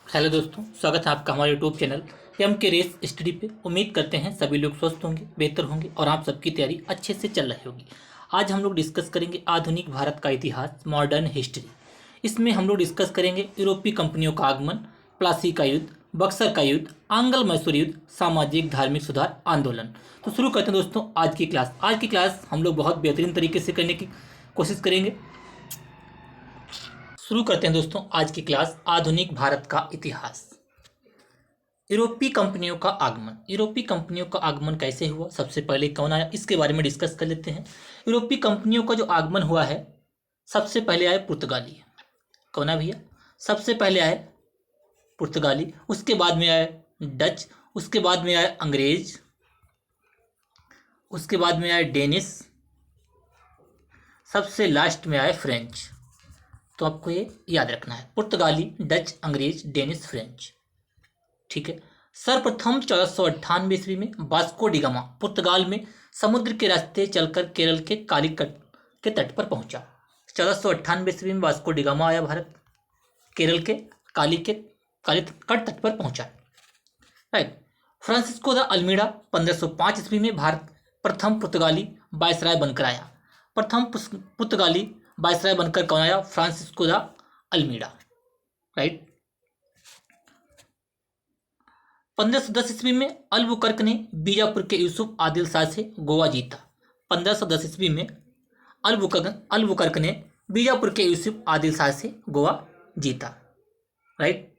Hello दोस्तों, स्वागत है आपका हमारे यूट्यूब चैनल एम के रेस स्टडी पे। उम्मीद करते हैं सभी लोग स्वस्थ होंगे, बेहतर होंगे और आप सबकी तैयारी अच्छे से चल रही होगी। आज हम लोग डिस्कस करेंगे आधुनिक भारत का इतिहास, मॉडर्न हिस्ट्री। इसमें हम लोग डिस्कस करेंगे यूरोपीय कंपनियों का आगमन, प्लासी का युद्ध, बक्सर का युद्ध, आंग्ल मैसूर युद्ध, सामाजिक धार्मिक सुधार आंदोलन। तो शुरू करते हैं दोस्तों आज की क्लास। आज की क्लास हम लोग बहुत बेहतरीन तरीके से करने की कोशिश करेंगे। शुरू करते हैं दोस्तों आज की क्लास, आधुनिक भारत का इतिहास। यूरोपीय कंपनियों का आगमन। यूरोपीय कंपनियों का आगमन कैसे हुआ, सबसे पहले कौन आया, इसके बारे में डिस्कस कर लेते हैं। यूरोपीय कंपनियों का जो आगमन हुआ है, सबसे पहले आए पुर्तगाली। कौन है भैया? सबसे पहले आए पुर्तगाली, उसके बाद में आए डच, उसके बाद में आए अंग्रेज, उसके बाद में आए डेनिस, सबसे लास्ट में आए फ्रेंच। तो आपको ये याद रखना है, पुर्तगाली, डच, अंग्रेज, डेनिस, फ्रेंच। ठीक है। सर्वप्रथम 1498 ईस्वी में वास्को डी गामा पुर्तगाल में समुद्र के रास्ते चलकर केरल के कालीकट के तट पर पहुंचा। 1498 ईस्वी में वास्को डी गामा आया भारत, केरल के कालीकट तट पर पहुंचा। राइट। फ्रांसिस्को द अल्मीडा 1505 ईस्वी में भारत प्रथम पुर्तगाली वायसराय बनकर आया। प्रथम पुर्तगाली वायसराय बनकर कौन आया? Francisco de Almeida. राइट। 1510 ईस्वी में अल्बुकर्क ने बीजापुर के यूसुफ आदिल शाह से गोवा जीता। 1510 ईस्वी में अल्बुकर्क ने बीजापुर के यूसुफ आदिल शाह से गोवा जीता। राइट।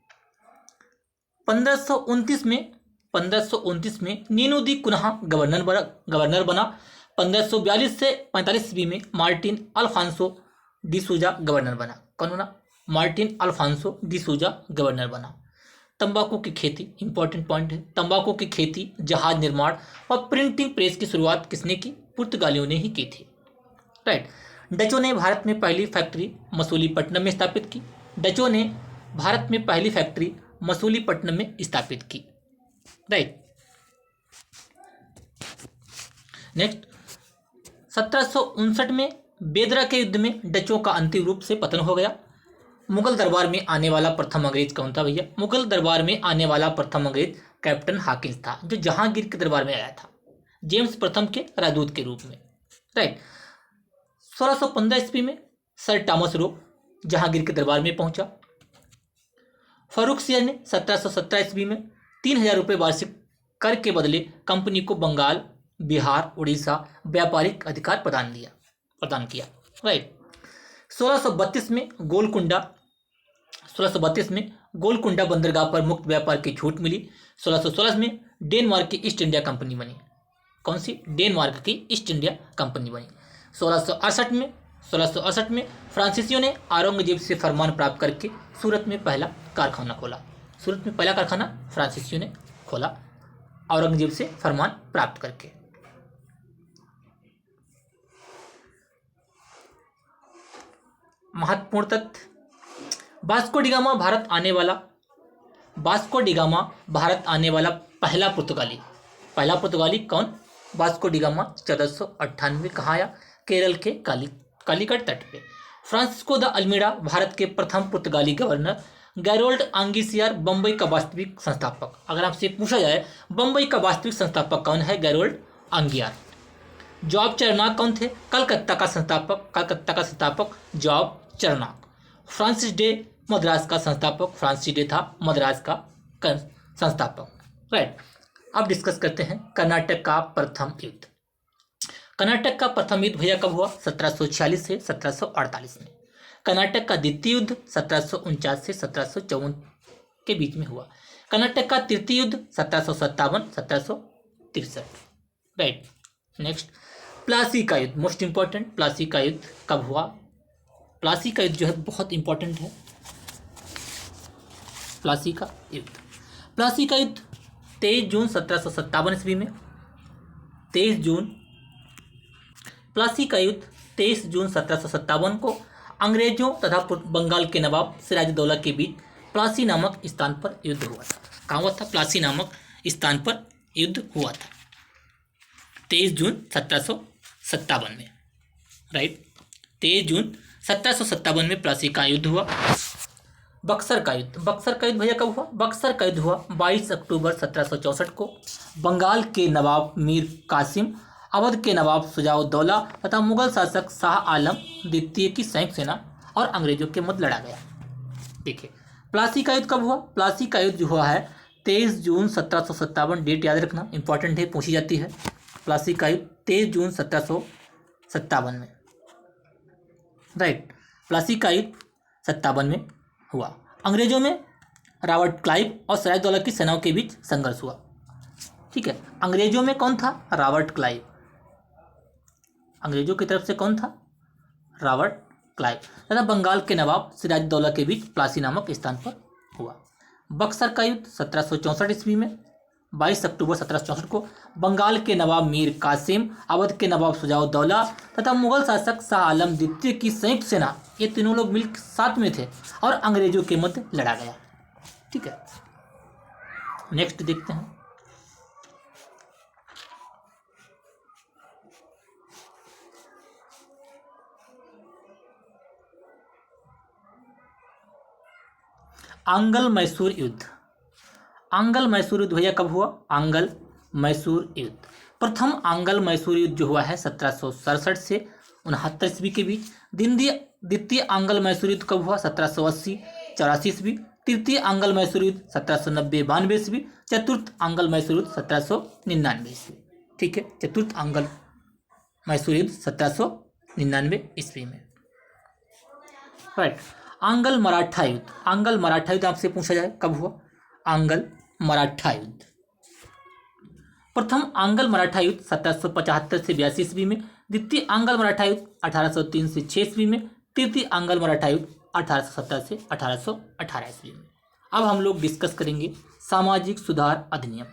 1529 में नीनो दी कुन्हा गवर्नर बना। 1542 से 45 ईस्वी में मार्टिन अल्फांसो डी सूजा गवर्नर बना। कौन बना? मार्टिन अल्फांसो डी सूजा गवर्नर बना। तंबाकू की खेती, इंपॉर्टेंट पॉइंट है। तंबाकू की खेती, जहाज निर्माण और प्रिंटिंग प्रेस की शुरुआत किसने की? पुर्तगालियों ने ही की थी। राइट। डचों ने भारत में पहली फैक्ट्री मसूलीपट्टनम में स्थापित की। डचों ने भारत में पहली फैक्ट्री मसूलीपट्टनम में स्थापित की। राइट। नेक्स्ट, 1759 में बेदरा के युद्ध में डचों का अंतिम रूप से पतन हो गया। मुगल दरबार में आने वाला प्रथम अंग्रेज कौन था भैया? मुगल दरबार में आने वाला प्रथम अंग्रेज कैप्टन हाकिंस था, जो जहांगीर के दरबार में आया था, जेम्स प्रथम के राजदूत के रूप में। राइट। 1615 ईस्वी में सर टॉमस रो जहांगीर के दरबार में पहुंचा। फारूक सियर ने 1717 ईस्वी में 3000 रुपये वार्षिक कर के बदले कंपनी को बंगाल, बिहार, उड़ीसा व्यापारिक अधिकार प्रदान किया। राइट। 1632 में गोलकुंडा बंदरगाह पर मुक्त व्यापार की छूट मिली। 1616 में डेनमार्क की ईस्ट इंडिया कंपनी बनी। कौन सी? डेनमार्क की ईस्ट इंडिया कंपनी बनी। 1668 में फ्रांसीसियों ने औरंगजेब से फरमान प्राप्त करके सूरत में पहला कारखाना खोला। सूरत में पहला कारखाना फ्रांसीसियों ने खोला औरंगजेब से फरमान प्राप्त करके। महत्वपूर्ण तथ्य, वास्को डी गामा भारत आने वाला पहला पुर्तगाली कौन? वास्को डी गामा 1498 कहाँ आया? केरल के कालीकट तट पे। फ्रांसिस्को द अल्मीडा भारत के प्रथम पुर्तगाली गवर्नर। गैरोल्ड आंगिसियार बम्बई का वास्तविक संस्थापक। अगर आपसे पूछा जाए बम्बई का वास्तविक संस्थापक कौन है? गैरोल्ड आंगियार। जॉब चरनाक कौन थे? कलकत्ता का संस्थापक जॉब चरनाक। फ्रांसिस डे मद्रास का संस्थापक, फ्रांसिस डे था मद्रास का संस्थापक। राइट। अब डिस्कस करते हैं कर्नाटक का प्रथम युद्ध। कर्नाटक का प्रथम युद्ध भैया कब हुआ? 1746 से 1748 में। कर्नाटक का द्वितीय युद्ध 1749 से 1754 के बीच में हुआ। कर्नाटक का तृतीय युद्ध 1757-1763। राइट। नेक्स्ट, प्लासी का युद्ध, मोस्ट इंपॉर्टेंट। प्लासी का युद्ध कब हुआ? प्लासी का युद्ध जो है बहुत इंपॉर्टेंट है। प्लासी का युद्ध 23 जून 1757 ईस्वी में। 23 जून प्लासी का युद्ध 23 जून 1757 को अंग्रेजों तथा बंगाल के नवाब सिराजउद्दौला के बीच प्लासी नामक स्थान पर युद्ध हुआ था। कहाँ हुआ था? प्लासी नामक स्थान पर युद्ध हुआ था 23 जून 1757 में। राइट। 23 जून 1757 में प्लासी का युद्ध हुआ। बक्सर का युद्ध। बक्सर का युद्ध भैया कब हुआ? बक्सर का युद्ध हुआ 22 अक्टूबर 1764 को। बंगाल के नवाब मीर कासिम, अवध के नवाब शुजाउद्दौला तथा मुगल शासक शाह आलम द्वितीय की संयुक्त सेना और अंग्रेजों के मध्य लड़ा गया। देखिए प्लासी का युद्ध कब हुआ? प्लासी का युद्ध जो हुआ है 23 जून 1757। डेट याद रखना, इंपॉर्टेंट है, पूछी जाती है। प्लासी का युद्ध 23 जून 1757 में, राइट। प्लासी का युद्ध 57 में हुआ। अंग्रेजों में रॉबर्ट क्लाइव और सिराजदौला की सेनाओं के बीच संघर्ष हुआ। ठीक है, अंग्रेजों में कौन था? Robert Clive. अंग्रेजों की तरफ से कौन था? Robert Clive. तथा बंगाल के नवाब सिराजदौला के बीच प्लासी नामक स्थान पर हुआ। बक्सर का युद्ध 1764 ईस्वी में 22 अक्टूबर 1764 को बंगाल के नवाब मीर कासिम, अवध के नवाब शुजाउद्दौला तथा मुगल शासक शाह आलम द्वितीय की संयुक्त सेना, ये तीनों लोग मिलकर साथ में थे और अंग्रेजों के मध्य लड़ा गया। ठीक है, नेक्स्ट देखते हैं। आंगल मैसूर युद्ध। आंगल मैसूर युद्ध भैया कब हुआ? आंगल मैसूर युद्ध। प्रथम आंगल मैसूर युद्ध जो हुआ है 1767 से 69 ईस्वी के बीच। द्वितीय आंगल मैसूर युद्ध कब हुआ? 1780 84 ईस्वी। तृतीय आंगल मैसूर युद्ध 1790 92 ईस्वी। चतुर्थ आंगल मैसूर युद्ध 1799 ईस्वी। ठीक है, चतुर्थ आंगल मैसूर युद्ध 1799 ईस्वी में, राइट। आंगल मराठा युद्ध। आंगल मराठा युद्ध आपसे पूछा जाए कब हुआ? आंगल मराठा युद्ध। प्रथम आंगल मराठा युद्ध 1775 से 82 ईस्वी में। द्वितीय आंगल मराठा युद्ध 1803 से 6 ईस्वी में। तृतीय आंगल मराठा युद्ध 1870 से 1818 ईस्वी में। अब हम लोग डिस्कस करेंगे सामाजिक सुधार अधिनियम।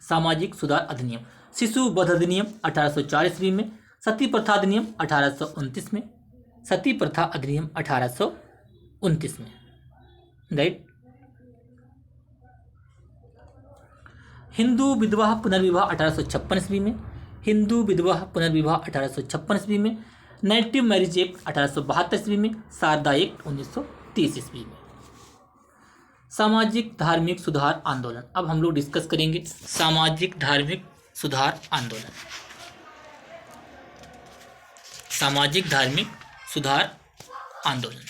सामाजिक सुधार अधिनियम। शिशु वध अधिनियम 1804 ईस्वी में। सती प्रथा अधिनियम 1829 में। सती प्रथा अधिनियम 1829 में, राइट। हिंदू विधवा पुनर्विवाह 1856 ईस्वी में। हिंदू विधवा पुनर्विवाह 1856 ईस्वी में। नेटिव मैरिज एक्ट 1872 ईस्वी में। शारदा एक्ट 1930 ईस्वी में। सामाजिक धार्मिक सुधार आंदोलन। अब हम लोग डिस्कस करेंगे सामाजिक धार्मिक सुधार आंदोलन। सामाजिक धार्मिक सुधार आंदोलन।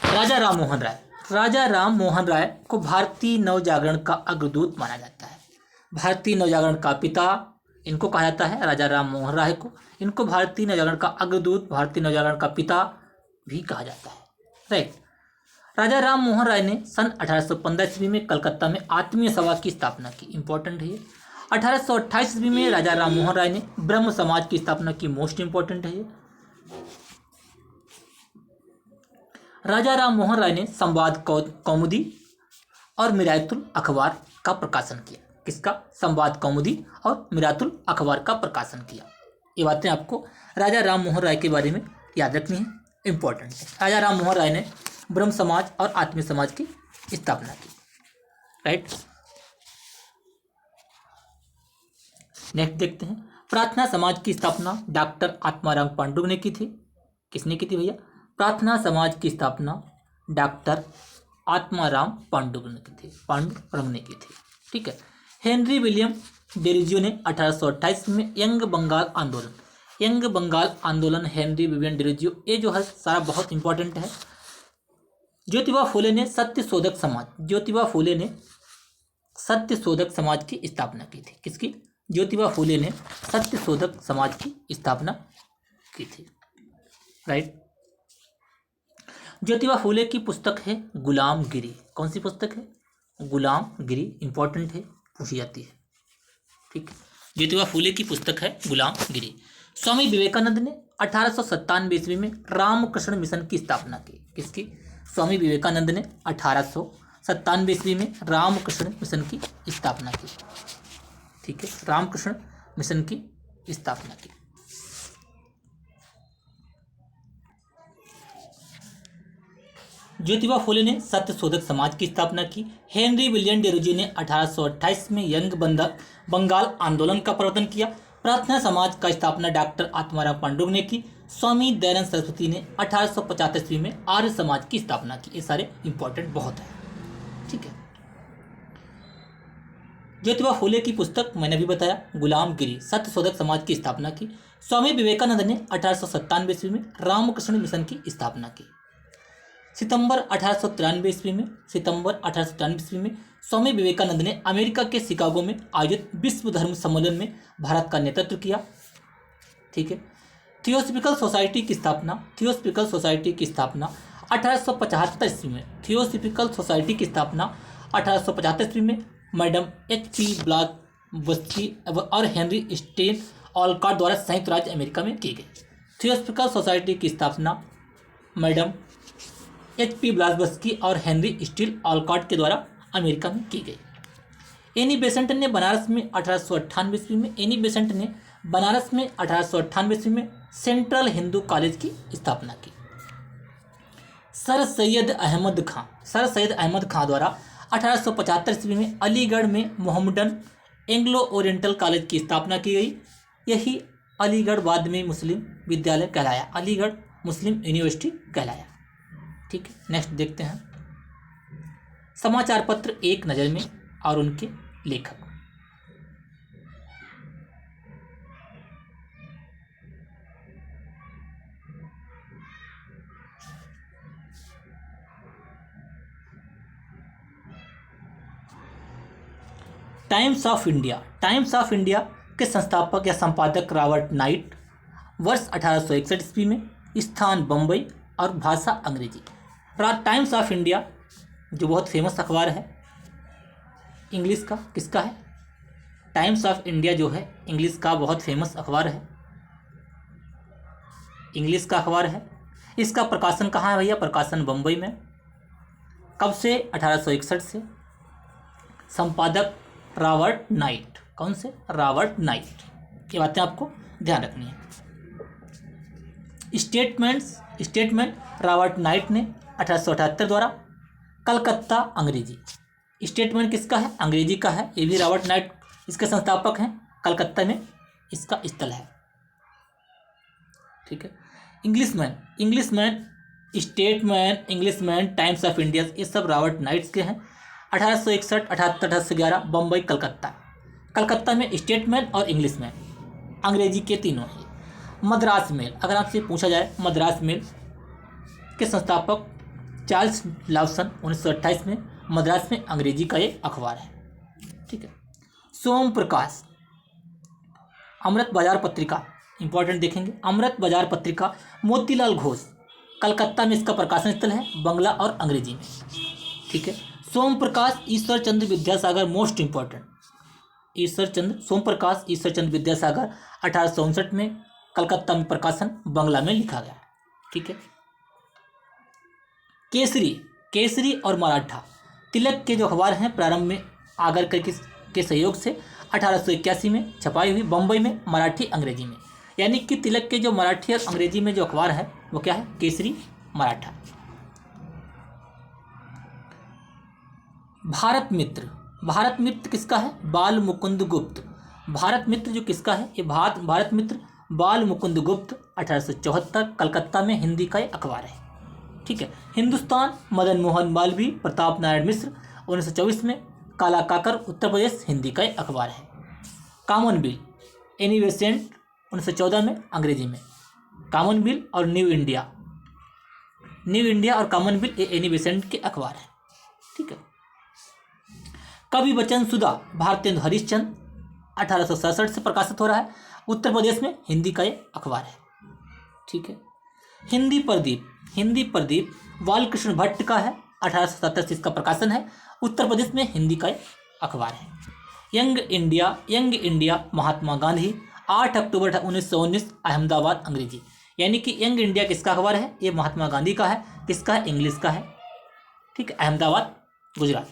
राजा राम मोहन राय। राजा राम मोहन राय को भारतीय नवजागरण का अग्रदूत माना जाता है। भारतीय नवजागरण का पिता इनको कहा जाता है, राजा राम मोहन राय को। इनको भारतीय नवजागरण का अग्रदूत, भारतीय नवजागरण का पिता भी कहा जाता है, राइट। राजा राम मोहन राय ने सन 1815 ईस्वी में कलकत्ता में आत्मीय सभा की स्थापना की। इंपॉर्टेंट है ये। 1828 ईस्वी में राजा राम मोहन राय ने ब्रह्म समाज की स्थापना की। मोस्ट इंपॉर्टेंट है ये। राजा राम मोहन राय ने संवाद कौमुदी और मिरातुल अखबार का प्रकाशन किया। किसका? संवाद कौमुदी और मिरातुल अखबार का प्रकाशन किया। ये बातें आपको राजा राम मोहन राय के बारे में याद रखनी है, इंपॉर्टेंट है। राजा राम मोहन राय ने ब्रह्म समाज और आत्मीय समाज की स्थापना की, राइट। नेक्स्ट देखते हैं। प्रार्थना समाज की स्थापना डॉक्टर आत्माराम पांडुरंग ने की थी। किसने की थी भैया? प्रार्थना समाज की स्थापना डॉक्टर आत्माराम पांडुरंग ने की थी। ठीक है। हेनरी विलियम डेरोजियो ने 1828 में यंग बंगाल आंदोलन हेनरी विलियम डेरोजियो, ये जो है सारा बहुत इंपॉर्टेंट है। ज्योतिबा फुले ने सत्य शोधक समाज की स्थापना की थी। किसकी? ज्योतिबा फुले ने सत्य शोधक समाज की स्थापना की थी, राइट। ज्योतिबा फुले की पुस्तक है गुलामगिरी। कौन सी पुस्तक है? गुलामगिरी। इंपॉर्टेंट है, पूछी जाती है, ठीक। ज्योतिबा फुले की पुस्तक है गुलामगिरी। स्वामी विवेकानंद ने 1897 ईस्वी में रामकृष्ण मिशन की स्थापना की। किसकी? स्वामी विवेकानंद ने 1897 ईस्वी में रामकृष्ण मिशन की स्थापना की, ठीक है। रामकृष्ण मिशन की स्थापना की। ज्योतिबा फुले ने सत्य शोधक समाज की स्थापना की। हेनरी विलियम डेरोजियो ने 1828 में यंग बंगाल आंदोलन का प्रवर्तन किया। प्रार्थना समाज का स्थापना डॉक्टर आत्माराम पांडुरंग ने की। स्वामी दयानंद सरस्वती ने 1875 ईस्वी में आर्य समाज की स्थापना की। ये सारे इंपॉर्टेंट बहुत है, ठीक है। ज्योतिबा फूले की पुस्तक मैंने भी बताया, गुलामगिरी, सत्यशोधक समाज की स्थापना की। स्वामी विवेकानंद ने 1897 ईस्वी में रामकृष्ण मिशन की स्थापना की। सितंबर 1893 ईस्वी में स्वामी विवेकानंद ने अमेरिका के शिकागो में आयोजित विश्व धर्म सम्मेलन में भारत का नेतृत्व किया, ठीक है। थियोसॉफिकल सोसाइटी की स्थापना 1875 ईस्वी में। थियोसॉफिकल सोसाइटी की स्थापना 1875 ईस्वी में मैडम H.P. ब्लावत्स्की और हेनरी स्टेन ऑलकॉट द्वारा संयुक्त राज्य अमेरिका में की गई। थियोसॉफिकल सोसाइटी की स्थापना मैडम H.P. ब्लावत्स्की और हेनरी स्टील ऑलकॉट के द्वारा अमेरिका में की गई। एनी बेसेंट ने बनारस में 1898 ईस्वी में सेंट्रल हिंदू कॉलेज की स्थापना की। सर सैयद अहमद खां द्वारा 1875 ईस्वी में अलीगढ़ में मोहम्मडन एंग्लो ओरिएंटल कॉलेज की स्थापना की गई। यही अलीगढ़ बाद में मुस्लिम विद्यालय कहलाया, अलीगढ़ मुस्लिम यूनिवर्सिटी कहलाया, ठीक है। नेक्स्ट देखते हैं समाचार पत्र एक नज़र में और उनके लेखक। टाइम्स ऑफ इंडिया के संस्थापक या संपादक रॉबर्ट नाइट, वर्ष 1861 ईस्वी में, स्थान बम्बई और भाषा अंग्रेजी। टाइम्स ऑफ इंडिया जो बहुत फेमस अखबार है इंग्लिश का, किसका है? टाइम्स ऑफ इंडिया जो है इंग्लिश का बहुत फेमस अखबार है, इंग्लिश का अखबार है। इसका प्रकाशन कहाँ है भैया? प्रकाशन बम्बई में। कब से? 1861 से। संपादक रॉबर्ट नाइट। कौन से? Robert night. ये बातें आपको ध्यान रखनी है। स्टेटमेंट रॉबर्ट नाइट ने 1878 द्वारा। कलकत्ता अंग्रेजी। स्टेटमेंट किसका है? अंग्रेजी का है। ये भी रॉबर्ट नाइट इसके संस्थापक हैं। कलकत्ता में इसका स्थल है, ठीक है। इंग्लिशमैन, टाइम्स ऑफ इंडिया, ये सब रॉबर्ट नाइट्स के हैं। 1861, 78, 1811 बम्बई, कलकत्ता में स्टेटमैन और इंग्लिशमैन अंग्रेजी के तीनों हैं। मद्रास मेल, अगर आपसे पूछा जाए मद्रास मेल के संस्थापक चार्ल्स लाउसन, 1928 में। मद्रास में अंग्रेजी का एक अखबार है, ठीक है। सोम प्रकाश, अमृत बाजार पत्रिका, इंपॉर्टेंट देखेंगे। अमृत बाजार पत्रिका, मोतीलाल घोष, कलकत्ता में इसका प्रकाशन स्थल है, बंगला और अंग्रेजी में, ठीक है। सोम प्रकाश ईश्वर चंद्र विद्यासागर, मोस्ट इंपॉर्टेंट। सोम प्रकाश ईश्वर चंद्र विद्यासागर 1859 में, कलकत्ता में प्रकाशन, बंगला में लिखा गया, ठीक है। केसरी और मराठा, तिलक के जो अखबार हैं, प्रारंभ में आगरकर के सहयोग से 1881 में छपाई हुई, बम्बई में, मराठी अंग्रेजी में। यानी कि तिलक के जो मराठी और अंग्रेजी में जो अखबार है वो क्या है? केसरी, मराठा। भारत मित्र किसका है? बाल मुकुंद गुप्त। भारत मित्र जो किसका है? ये भारत मित्र बाल मुकुंद गुप्त, 1874, कलकत्ता में हिंदी का एक अखबार है, ठीक है। हिंदुस्तान, मदन मोहन मालवीय, प्रताप नारायण मिश्र, 1924 में। काला काकर, उत्तर प्रदेश, हिंदी का एक अखबार है। कॉमनवेल्थ, एनी बेसेंट, 1914 में, अंग्रेजी में। कॉमनवेल्थ और न्यू इंडिया और कॉमनवेल्थ, ये एनी बेसेंट के अखबार है, ठीक है। कवि वचन सुधा, भारतेंदु हरिश्चंद्र, 1867 से प्रकाशित हो रहा है, उत्तर प्रदेश में, हिंदी का एक अखबार है, ठीक है। हिंदी प्रदीप बालकृष्ण भट्ट का है, 1870 से इसका प्रकाशन है, उत्तर प्रदेश में, हिंदी का एक अखबार है। यंग इंडिया महात्मा गांधी, 8 अक्टूबर 1919, अहमदाबाद, अंग्रेजी। यानी कि यंग इंडिया किसका अखबार है? ये महात्मा गांधी का है। किसका है? इंग्लिश का है, ठीक है, अहमदाबाद, गुजरात।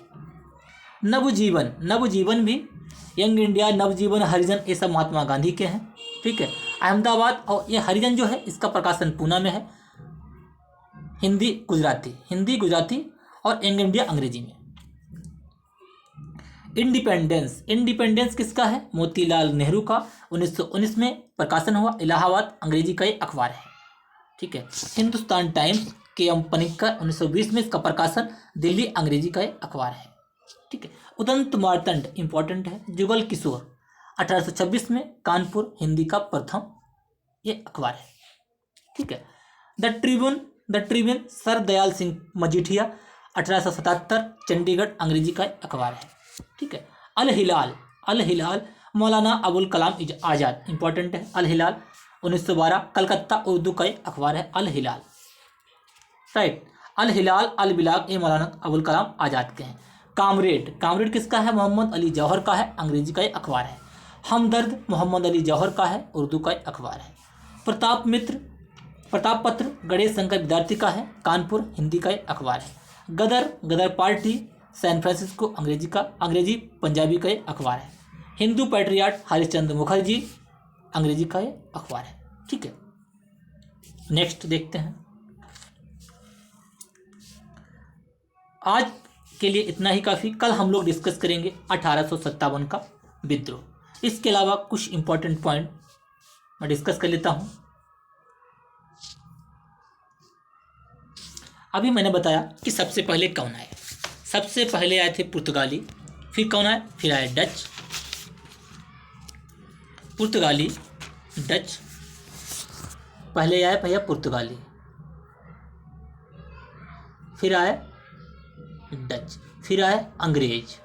नवजीवन भी, यंग इंडिया, नवजीवन, हरिजन, ये सब महात्मा गांधी के हैं, ठीक है। अहमदाबाद और ये हरिजन जो है इसका प्रकाशन पूना में है, हिंदी गुजराती और यंग इंडिया अंग्रेजी में। इंडिपेंडेंस किसका है? मोतीलाल नेहरू का, 1919 में प्रकाशन हुआ, इलाहाबाद, अंग्रेजी का एक अखबार है, ठीक है। हिंदुस्तान टाइम्स के एम पनिक्कर 1920 में इसका प्रकाशन, दिल्ली अंग्रेजी का एक अखबार है। ठीक है। उदंत मार्तंड इंपॉर्टेंट है। जुगल किशोर 1826 में, कानपुर, हिंदी का प्रथम ये अखबार है। ठीक है। The Tribune sir Dayal Singh Majithia 1877, Chandigarh, अंग्रेजी का एक अखबार है। ठीक है। अल हिलाल मौलाना अबुल कलाम आज़ाद इंपॉर्टेंट है। अल हिलाल 1912, कलकत्ता, उर्दू का एक अखबार है अल हिलाल। राइट। अल हिलाल अल बिलाग ये मौलाना अबुल कलाम आज़ाद के हैं। कामरेड किसका है? मोहम्मद अली जौहर का है, अंग्रेजी का एक अखबार है। हमदर्द मोहम्मद अली जौहर का है, उर्दू का एक अखबार है। प्रताप पत्र गणेश शंकर विद्यार्थी का है, कानपुर, हिंदी का एक अखबार है। गदर पार्टी सैन फ्रांसिस्को, अंग्रेजी पंजाबी का एक अखबार है। हिंदू पैट्रियाट हरिश्चंद्र मुखर्जी, अंग्रेजी का एक अखबार है। ठीक है। नेक्स्ट देखते हैं। आज के लिए इतना ही काफ़ी। कल हम लोग डिस्कस करेंगे 1857 का विद्रोह। इसके अलावा कुछ इंपॉर्टेंट पॉइंट मैं डिस्कस कर लेता हूं। अभी मैंने बताया कि सबसे पहले कौन आए। सबसे पहले आए थे पुर्तगाली, फिर कौन आए? फिर आए डच, पुर्तगाली, डच। पहले आए भैया पुर्तगाली, फिर आए डच, फिर आए अंग्रेज,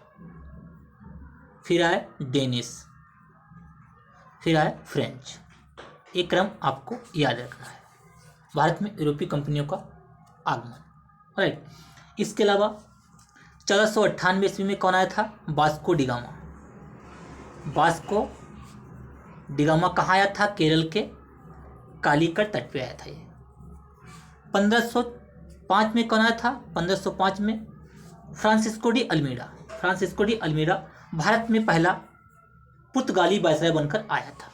फिर आए डेनिश, फिर आए फ्रेंच। ये क्रम आपको याद रखना है। भारत में यूरोपीय कंपनियों का आगमन। राइट। इसके अलावा 1498 ईस्वी में कौन आया था? Vasco da Gama. वास्को डिगामा कहाँ आया था? केरल के कालीकट तट पे आया था ये। 1505 में कौन आया था? 1505 में फ्रांसिस्को डी अल्मीड़ा भारत में पहला पुर्तगाली वायसराय बनकर आया था।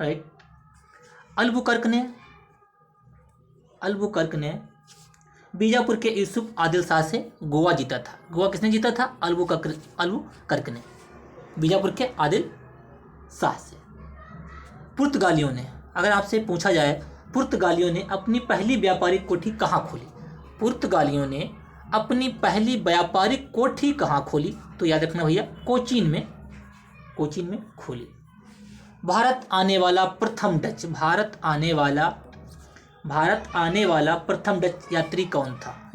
राइट। अल्बुकर्क ने बीजापुर के यूसुफ आदिल शाह से गोवा जीता था। गोवा किसने जीता था? अल्बुकर्क ने बीजापुर के आदिल शाह से। पुर्तगालियों ने, अगर आपसे पूछा जाए पुर्तगालियों ने अपनी पहली व्यापारिक कोठी कहाँ खोली? पुर्तगालियों ने अपनी पहली व्यापारिक कोठी कहाँ खोली? तो याद रखना भैया, कोचीन में खोली। भारत आने वाला प्रथम डच यात्री कौन था?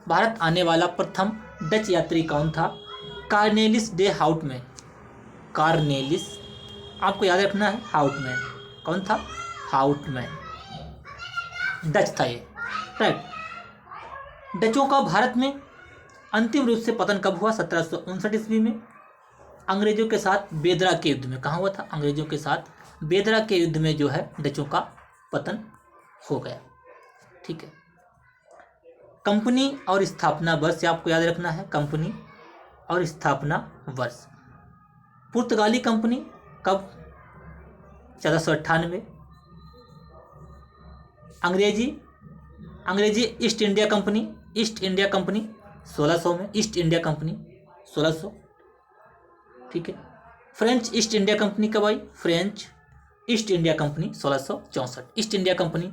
भारत आने वाला प्रथम डच यात्री कौन था? कार्नेलिस डे हाउटमैन। आपको याद रखना है, हाउटमैन। कौन था? हाउटमैन डच था ये। राइट। डचों का भारत में अंतिम रूप से पतन कब हुआ? 1759 ईस्वी में, अंग्रेजों के साथ बेदरा के युद्ध में। कहाँ हुआ था? अंग्रेजों के साथ बेदरा के युद्ध में जो है डचों का पतन हो गया। ठीक है। कंपनी और स्थापना वर्ष आपको याद रखना है, कंपनी और स्थापना वर्ष। पुर्तगाली कंपनी कब? 1498। अंग्रेजी ईस्ट इंडिया कंपनी 1600 में, ईस्ट इंडिया कंपनी 1600। ठीक है। फ्रेंच ईस्ट इंडिया कंपनी कब आई? French East India Company 1664। East India Company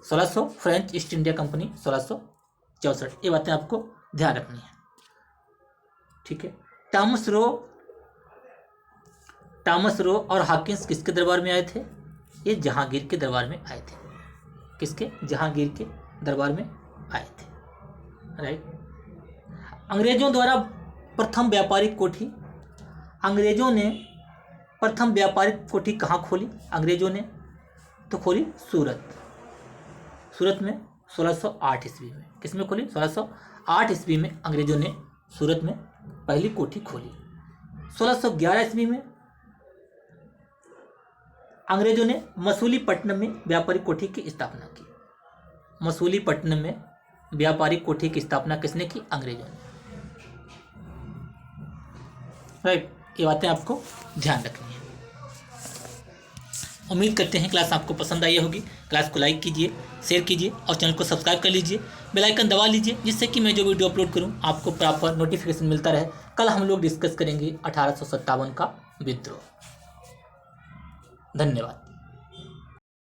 1600, French East India Company 1664। ये बातें आपको ध्यान रखनी है। ठीक है। टॉमस रो और हाकिंस किसके दरबार में आए थे? ये जहांगीर के दरबार में आए थे। किसके? जहांगीर के दरबार में आए थे। राइट। अंग्रेजों द्वारा प्रथम व्यापारिक कोठी कहाँ खोली? अंग्रेजों ने तो खोली सूरत में 1608 ईस्वी में। किसमें खोली? 1608 ईस्वी में अंग्रेजों ने सूरत में पहली कोठी खोली। 1611 ईस्वी में अंग्रेजों ने मसूलीपट्टनम में व्यापारिक कोठी की स्थापना की। मसूलीपट्टनम में व्यापारिक कोठी की स्थापना किसने की? अंग्रेजों ने। राइट। ये बातें आपको ध्यान रखनी है। उम्मीद करते हैं क्लास आपको पसंद आई होगी। क्लास को लाइक कीजिए, शेयर कीजिए और चैनल को सब्सक्राइब कर लीजिए। बेल आइकन दबा लीजिए जिससे कि मैं जो वीडियो अपलोड करूं आपको प्रॉपर नोटिफिकेशन मिलता रहे। कल हम लोग डिस्कस करेंगे 1857 का विद्रोह। धन्यवाद।